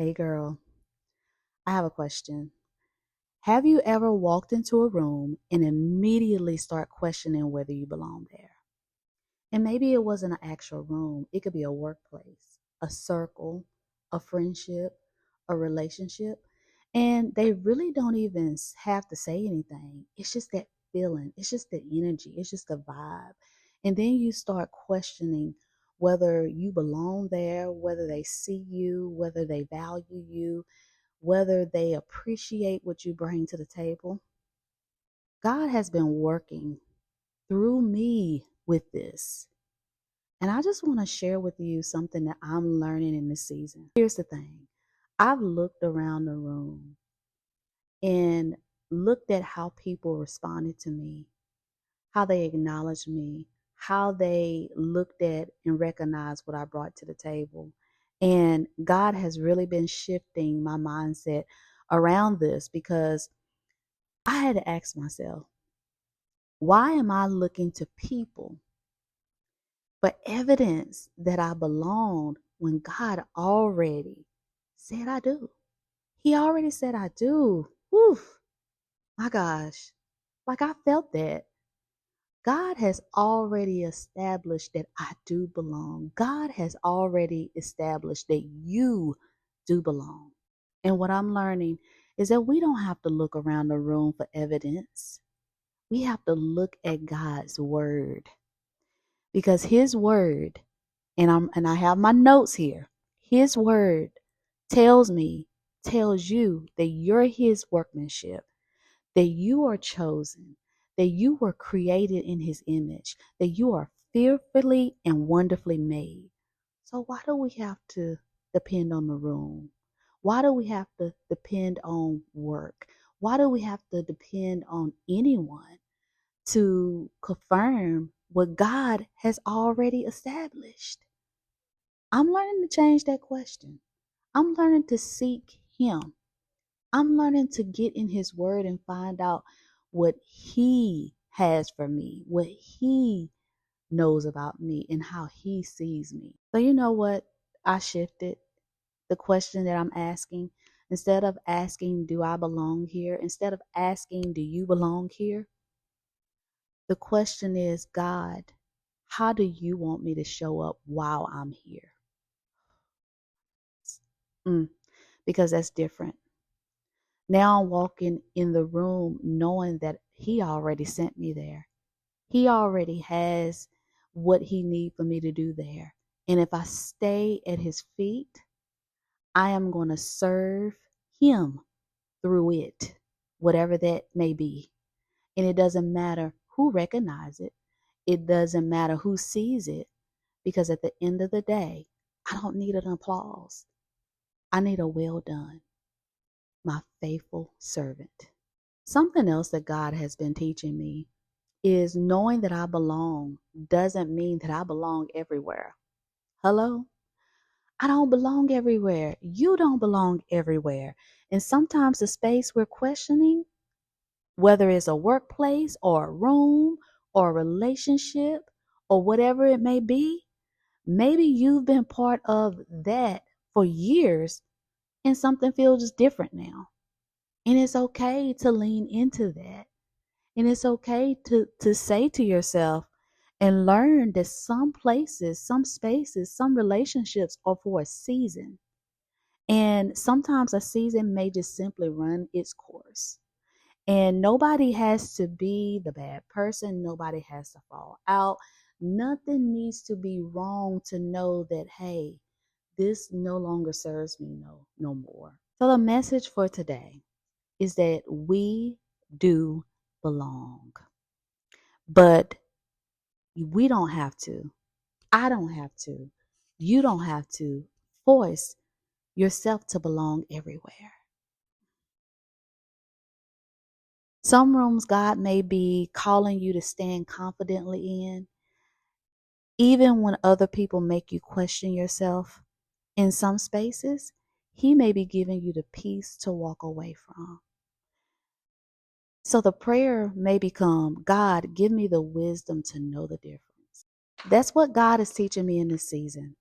Hey girl, I have a question. Have you ever walked into a room and immediately start questioning whether you belong there? And maybe it wasn't an actual room. It could be a workplace, a circle, a friendship, a relationship. And they really don't even have to say anything. It's just that feeling. It's just the energy. It's just the vibe. And then you start questioning whether you belong there, whether they see you, whether they value you, whether they appreciate what you bring to the table. God has been working through me with this. And I just want to share with you something that I'm learning in this season. Here's the thing. I've looked around the room and looked at how people responded to me, how they acknowledged me, how they looked at and recognized what I brought to the table. And God has really been shifting my mindset around this because I had to ask myself, why am I looking to people for evidence that I belong when God already said I do? He already said I do. Woof, my gosh. Like I felt that. God has already established that I do belong. God has already established that you do belong. And what I'm learning is that we don't have to look around the room for evidence. We have to look at God's word because his word, and I have my notes here. His word tells me, tells you that you're his workmanship, that you are chosen, that you were created in his image, that you are fearfully and wonderfully made. So why do we have to depend on the room? Why do we have to depend on work? Why do we have to depend on anyone to confirm what God has already established? I'm learning to change that question. I'm learning to seek him. I'm learning to get in his word and find out what he has for me, what he knows about me, and how he sees me. So, you know what? I shifted the question that I'm asking. Instead of asking, do I belong here? Instead of asking, do you belong here? The question is, God, how do you want me to show up while I'm here? Because that's different. Now I'm walking in the room knowing that he already sent me there. He already has what he needs for me to do there. And if I stay at his feet, I am going to serve him through it, whatever that may be. And it doesn't matter who recognizes it. It doesn't matter who sees it, because at the end of the day, I don't need an applause. I need a well done, my faithful servant. Something else that God has been teaching me is knowing that I belong doesn't mean that I belong everywhere. Hello? I don't belong everywhere. You don't belong everywhere. And sometimes the space we're questioning, whether it's a workplace or a room or a relationship or whatever it may be, maybe you've been part of that for years and something feels different now. And it's okay to lean into that. And it's okay to say to yourself and learn that some places, some spaces, some relationships are for a season. And sometimes a season may just simply run its course. And nobody has to be the bad person. Nobody has to fall out. Nothing needs to be wrong to know that, hey, this no longer serves me no more. So the message for today is that we do belong. But we don't have to. I don't have to. You don't have to force yourself to belong everywhere. Some rooms God may be calling you to stand confidently in, even when other people make you question yourself. In some spaces, He may be giving you the peace to walk away from. So the prayer may become, God, give me the wisdom to know the difference. That's what God is teaching me in this season.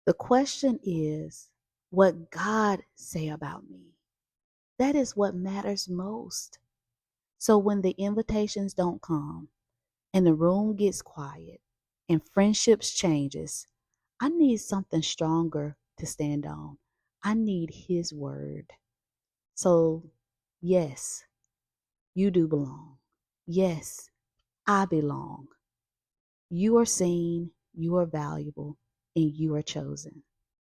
The question is, what God say about me. That is what matters most. So when the invitations don't come and the room gets quiet and friendships changes, I need something stronger to stand on. I need his word. So yes, you do belong. Yes, I belong. You are seen, you are valuable, and you are chosen.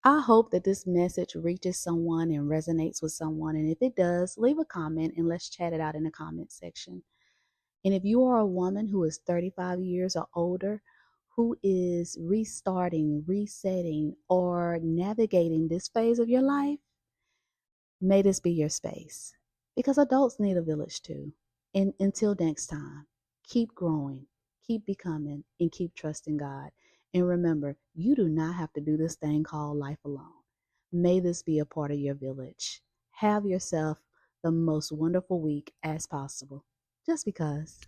I hope that this message reaches someone and resonates with someone. And if it does, leave a comment and let's chat it out in the comment section. And if you are a woman who is 35 years or older, who is restarting, resetting, or navigating this phase of your life, may this be your space. Because adults need a village too. And until next time, keep growing, keep becoming, and keep trusting God. And remember, you do not have to do this thing called life alone. May this be a part of your village. Have yourself the most wonderful week as possible. Just because.